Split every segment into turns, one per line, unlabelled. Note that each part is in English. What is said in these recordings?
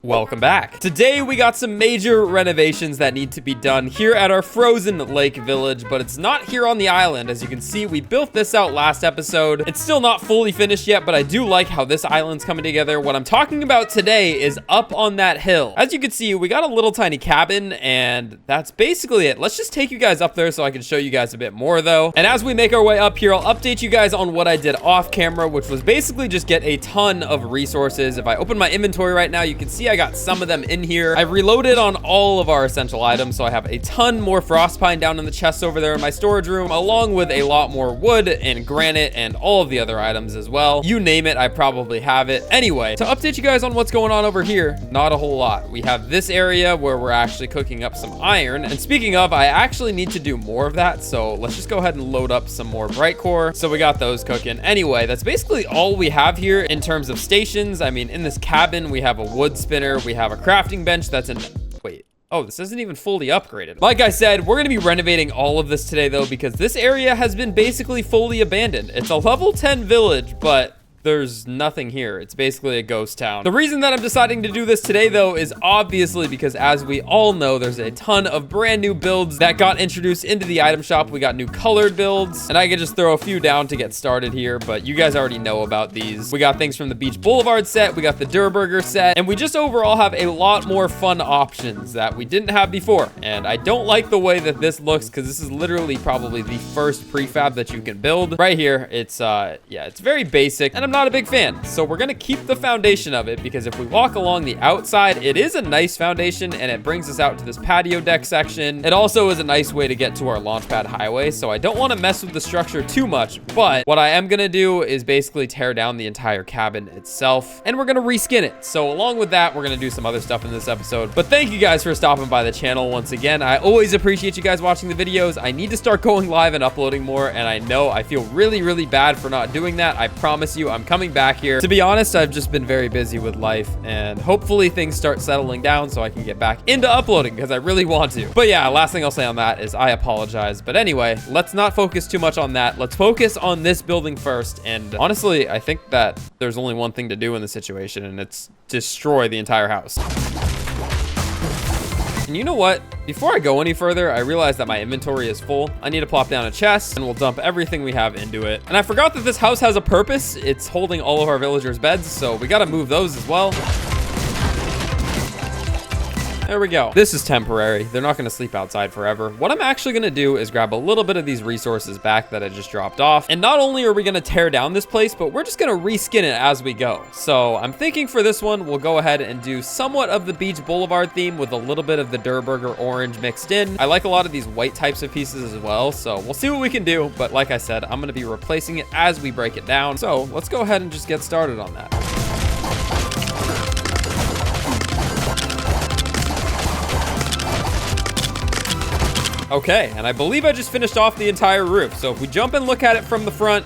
Welcome back. Today we got some major renovations that need to be done here at our frozen lake village, but it's not here on the island. As you can see, we built this out last episode. It's still not fully finished yet, but I do like how this island's coming together. What I'm talking about today is up on that hill. As you can see, we got a little tiny cabin, and that's basically it. Let's just take you guys up there so I can show you guys a bit more though. And as we make our way up here, I'll update you guys on what I did off camera, which was basically just get a ton of resources. If I open my inventory right now, you can see I got some of them in here. I've reloaded on all of our essential items, so I have a ton more frost pine down in the chest over there in my storage room, along with a lot more wood and granite and all of the other items as well. You name it, I probably have it. Anyway, to update you guys on what's going on over here, not a whole lot. We have this area where we're actually cooking up some iron. And speaking of, I actually need to do more of that, so let's just go ahead and load up some more bright core. So we got those cooking. Anyway, that's basically all we have here in terms of stations. I mean, in this cabin, we have a wood spinner, we have a crafting bench that's in... Wait. Oh, this isn't even fully upgraded. Like I said, we're going to be renovating all of this today, though, because this area has been basically fully abandoned. It's a level 10 village, but there's nothing here. It's basically a ghost town. The reason that I'm deciding to do this today, though, is obviously because, as we all know, there's a ton of brand new builds that got introduced into the item shop. We got new colored builds, and I could just throw a few down to get started here, but you guys already know about these. We got things from the Beach Boulevard set, we got the Durburger set, and we just overall have a lot more fun options that we didn't have before. And I don't like the way that this looks, because this is literally probably the first prefab that you can build. Right here, it's yeah, it's very basic, and I'm not a big fan. So we're gonna keep the foundation of it, because if we walk along the outside, it is a nice foundation, and it brings us out to this patio deck section. It also is a nice way to get to our launchpad highway, so I don't want to mess with the structure too much, but what I am gonna do is basically tear down the entire cabin itself, and we're gonna reskin it. So along with that, we're gonna do some other stuff in this episode. But thank you guys for stopping by the channel once again. I always appreciate you guys watching the videos. I need to start going live and uploading more, and I know I feel really bad for not doing that. I promise you, I'm coming back here. To be honest, I've just been very busy with life, and hopefully things start settling down so I can get back into uploading, because I really want to. But yeah, last thing I'll say on that is I apologize. But anyway, let's not focus too much on that. Let's focus on this building first. And honestly, I think that there's only one thing to do in the situation, and it's destroy the entire house. And you know what? Before I go any further, I realize that my inventory is full. I need to plop down a chest, and we'll dump everything we have into it. And I forgot that this house has a purpose. It's holding all of our villagers' beds, so we gotta move those as well. There we go. This is temporary. They're not going to sleep outside forever. What I'm actually going to do is grab a little bit of these resources back that I just dropped off. And not only are we going to tear down this place, but we're just going to reskin it as we go. So I'm thinking for this one, we'll go ahead and do somewhat of the Beach Boulevard theme with a little bit of the Durburger orange mixed in. I like a lot of these white types of pieces as well. So we'll see what we can do. But like I said, I'm going to be replacing it as we break it down. So let's go ahead and just get started on that. Okay, and I believe I just finished off the entire roof. So if we jump and look at it from the front,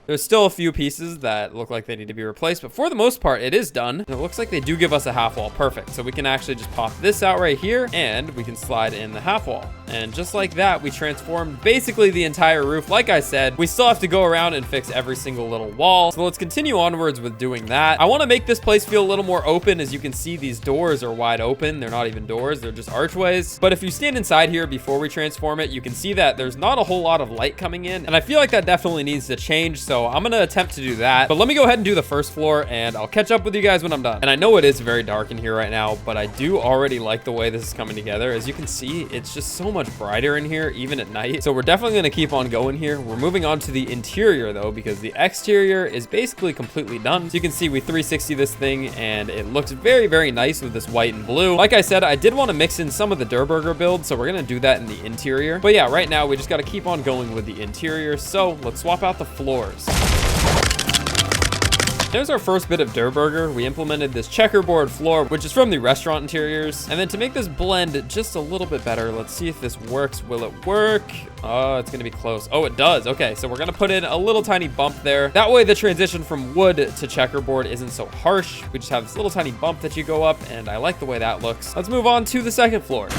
there's still a few pieces that look like they need to be replaced, but for the most part, it is done. And it looks like they do give us a half wall. Perfect. So we can actually just pop this out right here, and we can slide in the half wall. And just like that, we transformed basically the entire roof. Like I said, we still have to go around and fix every single little wall. So let's continue onwards with doing that. I want to make this place feel a little more open. As you can see, these doors are wide open. They're not even doors, they're just archways. But if you stand inside here before we transform it, you can see that there's not a whole lot of light coming in. And I feel like that definitely needs to change. So I'm going to attempt to do that. But let me go ahead and do the first floor, and I'll catch up with you guys when I'm done. And I know it is very dark in here right now, but I do already like the way this is coming together. As you can see, it's just so much brighter in here, even at night. So we're definitely going to keep on going here. We're moving on to the interior though, because the exterior is basically completely done. So you can see we 360 this thing, and it looks very nice with this white and blue. Like I said, I did want to mix in some of the Durburger build, so we're going to do that in the interior. But yeah, right now we just got to keep on going with the interior. So let's swap out the floors. There's our first bit of Durburger. We implemented this checkerboard floor, which is from the restaurant interiors. And then to make this blend just a little bit better, let's see if this works. Will it work? Oh, it's gonna be close. Oh, it does. Okay, so we're gonna put in a little tiny bump there. That way the transition from wood to checkerboard isn't so harsh. We just have this little tiny bump that you go up, and I like the way that looks. Let's move on to the second floor.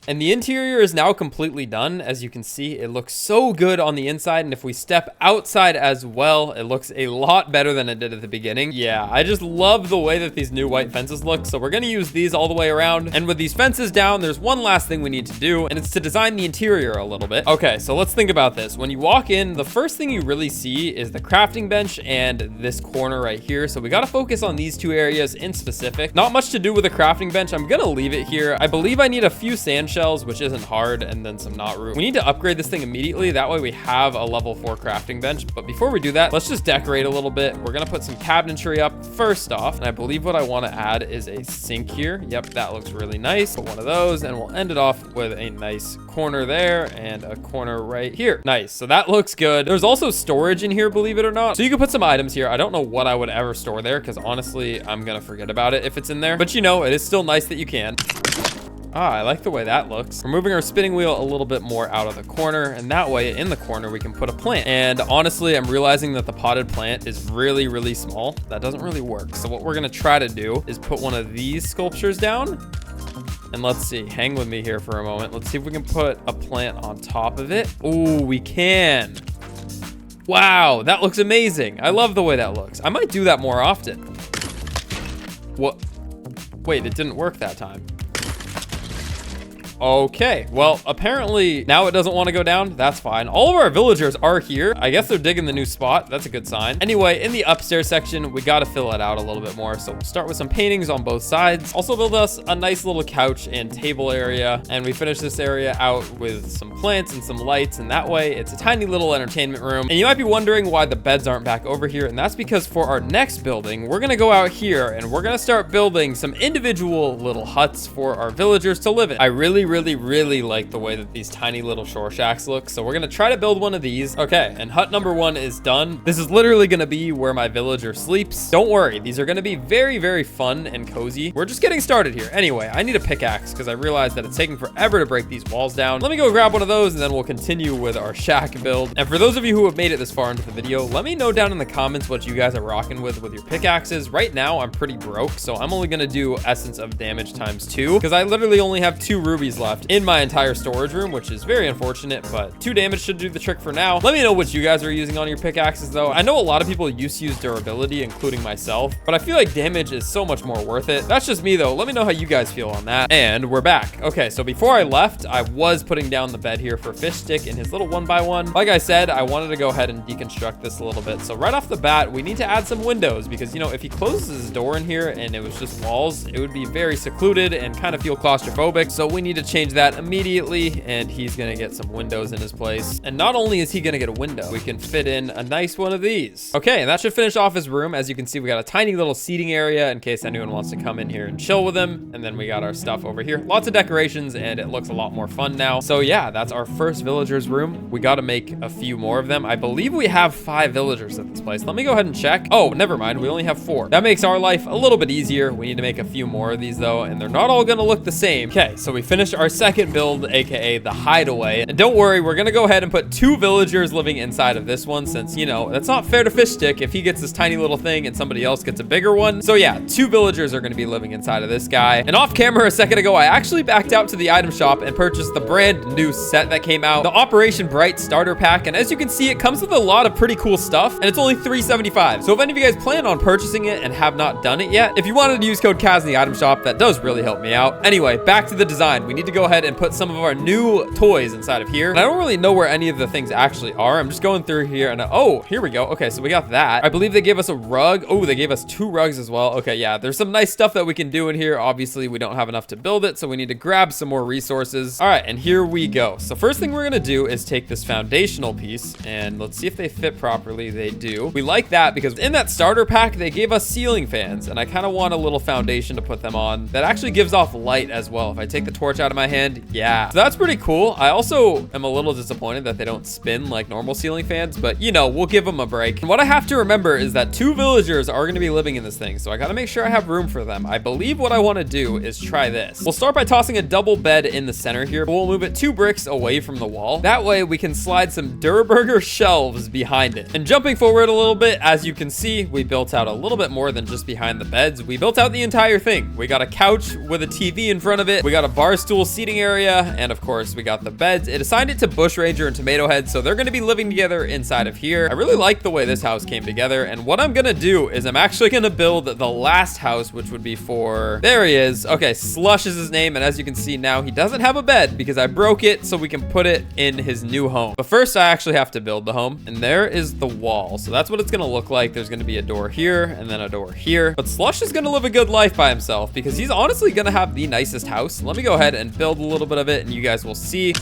And the interior is now completely done. As you can see, it looks so good on the inside. And if we step outside as well, it looks a lot better than it did at the beginning. Yeah, I just love the way that these new white fences look. So we're going to use these all the way around. And with these fences down, there's one last thing we need to do, and it's to design the interior a little bit. Okay, so let's think about this. When you walk in, the first thing you really see is the crafting bench and this corner right here. So we got to focus on these two areas in specific. Not much to do with the crafting bench. I'm going to leave it here. I believe I need a few sand shells, which isn't hard, and then some knot root. We need to upgrade this thing immediately. That way we have a level 4 crafting bench. But before we do that, let's just decorate a little bit. We're going to put some cabinetry up first off. And I believe what I want to add is a sink here. Yep, that looks really nice. Put one of those, and we'll end it off with a nice corner there and a corner right here. Nice. So that looks good. There's also storage in here, believe it or not. So you can put some items here. I don't know what I would ever store there because honestly, I'm going to forget about it if it's in there. But you know, it is still nice that you can. Ah, I like the way that looks. We're moving our spinning wheel a little bit more out of the corner, and that way in the corner we can put a plant. And honestly, I'm realizing that the potted plant is really, really small. That doesn't really work. So what we're gonna try to do is put one of these sculptures down. And let's see, hang with me here for a moment. Let's see if we can put a plant on top of it. Oh, we can. Wow, that looks amazing. I love the way that looks. I might do that more often. What? Wait, it didn't work that time. Okay, well, apparently now it doesn't want to go down. That's fine. All of our villagers are here. I guess they're digging the new spot. That's a good sign. Anyway, in the upstairs section, we got to fill it out a little bit more. So we'll start with some paintings on both sides. Also build us a nice little couch and table area. And we finish this area out with some plants and some lights. And that way it's a tiny little entertainment room. And you might be wondering why the beds aren't back over here. And that's because for our next building, we're going to go out here and we're going to start building some individual little huts for our villagers to live in. I really like the way that these tiny little shore shacks look. So we're gonna try to build one of these. Okay, and hut number 1 is done. This is literally gonna be where my villager sleeps. Don't worry, these are gonna be very, very fun and cozy. We're just getting started here. Anyway, I need a pickaxe because I realized that it's taking forever to break these walls down. Let me go grab one of those and then we'll continue with our shack build. And for those of you who have made it this far into the video, let me know down in the comments what you guys are rocking with your pickaxes. Right now, I'm pretty broke, so I'm only gonna do essence of damage times 2 because I literally only have 2 rubies left in my entire storage room, which is very unfortunate, but 2 damage should do the trick for now. Let me know what you guys are using on your pickaxes though. I know a lot of people used to use durability, including myself, but I feel like damage is so much more worth it. That's just me though. Let me know how you guys feel on that. And we're back. Okay, so before I left, I was putting down the bed here for Fish Stick in his little 1x1. Like I said, I wanted to go ahead and deconstruct this a little bit. So right off the bat, we need to add some windows because, you know, if he closes his door in here and it was just walls, it would be very secluded and kind of feel claustrophobic. So we need to change that immediately, and he's gonna get some windows in his place. And not only is he gonna get a window, we can fit in a nice one of these. Okay, and that should finish off his room. As you can see, we got a tiny little seating area in case anyone wants to come in here and chill with him. And then we got our stuff over here. Lots of decorations, and it looks a lot more fun now. So yeah, that's our first villager's room. We got to make a few more of them. I believe we have 5 villagers at this place. Let me go ahead and check. Oh, never mind. We only have 4. That makes our life a little bit easier. We need to make a few more of these though, and they're not all gonna look the same. Okay, so we finished our second build, aka the hideaway. And don't worry, we're gonna go ahead and put 2 villagers living inside of this one, since, you know, that's not fair to Fish Stick if he gets this tiny little thing and somebody else gets a bigger one. So yeah, 2 villagers are gonna be living inside of this guy. And off camera a second ago, I actually backed out to the item shop and purchased the brand new set that came out, the Operation Bright starter pack. And as you can see, it comes with a lot of pretty cool stuff, and it's only $3.75. So if any of you guys plan on purchasing it and have not done it yet, if you wanted to use code Kaz in the item shop, that does really help me out. Anyway, back to the design. We need to go ahead and put some of our new toys inside of here. And I don't really know where any of the things actually are. I'm just going through here and oh, here we go. Okay, so we got that. I believe they gave us a rug. Oh, they gave us 2 rugs as well. Okay, yeah, there's some nice stuff that we can do in here. Obviously, we don't have enough to build it, so we need to grab some more resources. All right, and here we go. So first thing we're gonna do is take this foundational piece and let's see if they fit properly. They do. We like that because in that starter pack, they gave us ceiling fans, and I kind of want a little foundation to put them on that actually gives off light as well. If I take the torch out of my hand, yeah. So that's pretty cool. I also am a little disappointed that they don't spin like normal ceiling fans, but you know, we'll give them a break. And what I have to remember is that 2 villagers are gonna be living in this thing, so I gotta make sure I have room for them. I believe what I wanna do is try this. We'll start by tossing a double bed in the center here, but we'll move it 2 bricks away from the wall. That way we can slide some Durburger shelves behind it. And jumping forward a little bit, as you can see, we built out a little bit more than just behind the beds. We built out the entire thing. We got a couch with a TV in front of it. We got a bar stool cool seating area. And of course, we got the beds. It assigned it to Bush Ranger and Tomato Head, so they're going to be living together inside of here. I really like the way this house came together. And what I'm going to do is I'm actually going to build the last house, which would be for... There he is. Okay, Slush is his name. And as you can see now, he doesn't have a bed because I broke it so we can put it in his new home. But first, I actually have to build the home. And there is the wall. So that's what it's going to look like. There's going to be a door here and then a door here. But Slush is going to live a good life by himself because he's honestly going to have the nicest house. Let me go ahead and build a little bit of it and you guys will see.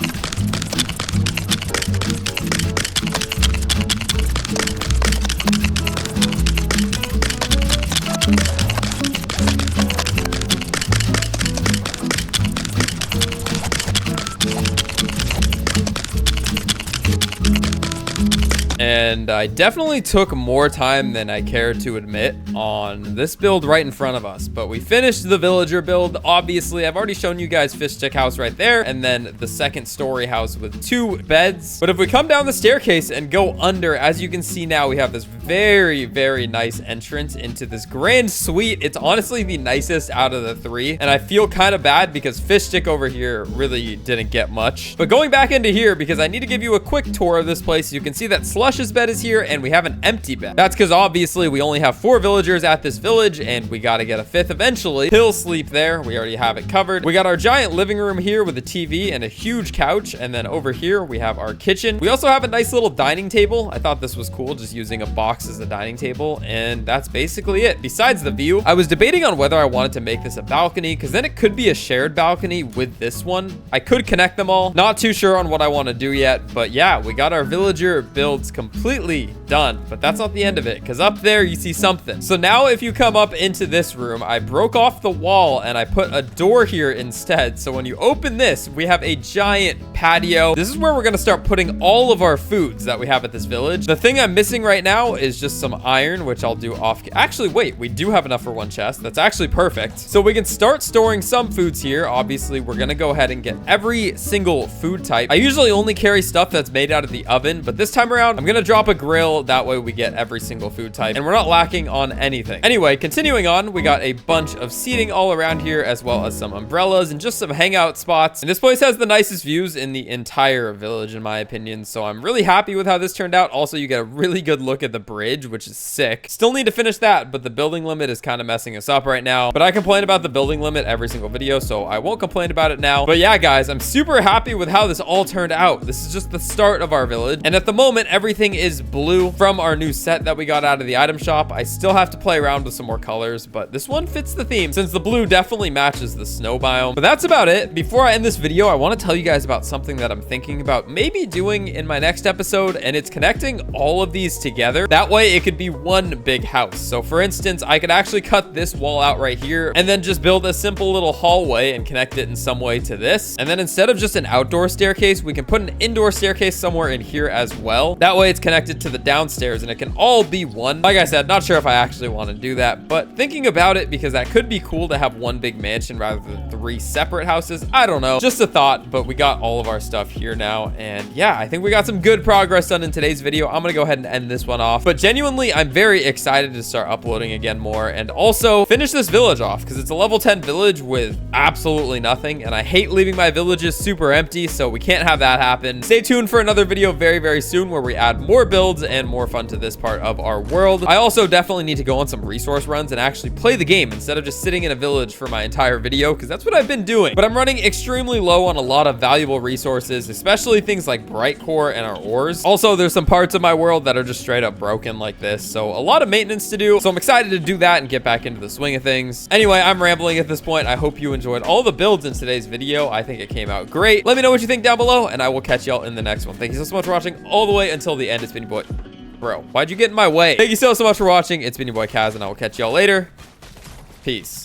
And I definitely took more time than I care to admit on this build right in front of us. But we finished the villager build. Obviously, I've already shown you guys fish stick house right there. And then the second story house with 2 beds. But if we come down the staircase and go under, as you can see now, we have this very, very nice entrance into this grand suite. It's honestly the nicest out of the 3. And I feel kind of bad because fish stick over here really didn't get much. But going back into here, because I need to give you a quick tour of this place, you can see that Slush's bed is here and we have an empty bed. That's because obviously we only have 4 villagers at this village and we got to get a 5th eventually. He'll sleep there. We already have it covered. We got our giant living room here with a TV and a huge couch. And then over here we have our kitchen. We also have a nice little dining table. I thought this was cool, just using a box as a dining table. And that's basically it. Besides the view, I was debating on whether I wanted to make this a balcony because then it could be a shared balcony with this one. I could connect them all. Not too sure on what I want to do yet, but yeah, we got our villager builds completely done. But that's not the end of it because up there you see something. So now if you come up into this room, I broke off the wall and I put a door here instead. So when you open this, we have a giant patio. This is where we're going to start putting all of our foods that we have at this village. The thing I'm missing right now is just some iron, which I'll do off. Actually, wait, we do have enough for 1 chest. That's actually perfect. So we can start storing some foods here. Obviously, we're going to go ahead and get every single food type. I usually only carry stuff that's made out of the oven, but this time around, I'm going to drop a grill. That way we get every single food type and we're not lacking on anything. Anyway, continuing on, we got a bunch of seating all around here as well as some umbrellas and just some hangout spots. And this place has the nicest views in the entire village, in my opinion. So I'm really happy with how this turned out. Also, you get a really good look at the bridge, which is sick. Still need to finish that, but the building limit is kind of messing us up right now. But I complain about the building limit every single video, so I won't complain about it now. But yeah, guys, I'm super happy with how this all turned out. This is just the start of our village. And at the moment, everything is blue from our new set that we got out of the item shop. I still have to play around with some more colors, but this one fits the theme since the blue definitely matches the snow biome. But that's about it. Before I end this video, I want to tell you guys about something that I'm thinking about maybe doing in my next episode, and it's connecting all of these together. That way it could be one big house. So for instance, I could actually cut this wall out right here and then just build a simple little hallway and connect it in some way to this. And then instead of just an outdoor staircase, we can put an indoor staircase somewhere in here as well. That way it's connected to the downstairs and it can all be one. Like I said, not sure if I actually want to do that, but thinking about it because that could be cool to have one big mansion rather than 3 separate houses. I don't know, just a thought, but we got all of our stuff here now. And yeah, I think we got some good progress done in today's video. I'm gonna go ahead and end this one off, but genuinely, I'm very excited to start uploading again more and also finish this village off because it's a level 10 village with absolutely nothing. And I hate leaving my villages super empty, so we can't have that happen. Stay tuned for another video very, very soon where we add more builds and more fun to this part of our world. I also definitely need to go on some resource runs and actually play the game instead of just sitting in a village for my entire video because that's what I've been doing. But I'm running extremely low on a lot of valuable resources, especially things like bright core and our ores. Also, there's some parts of my world that are just straight up broken like this, so a lot of maintenance to do. So I'm excited to do that and get back into the swing of things. Anyway, I'm rambling at this point. I hope you enjoyed all the builds in today's video. I think it came out great. Let me know what you think down below and I will catch y'all in the next one. Thank you so much for watching all the way until the end. It's been your boy. Bro, why'd you get in my way? Thank you so much for watching. It's been your boy Kaz and I will catch y'all later. Peace.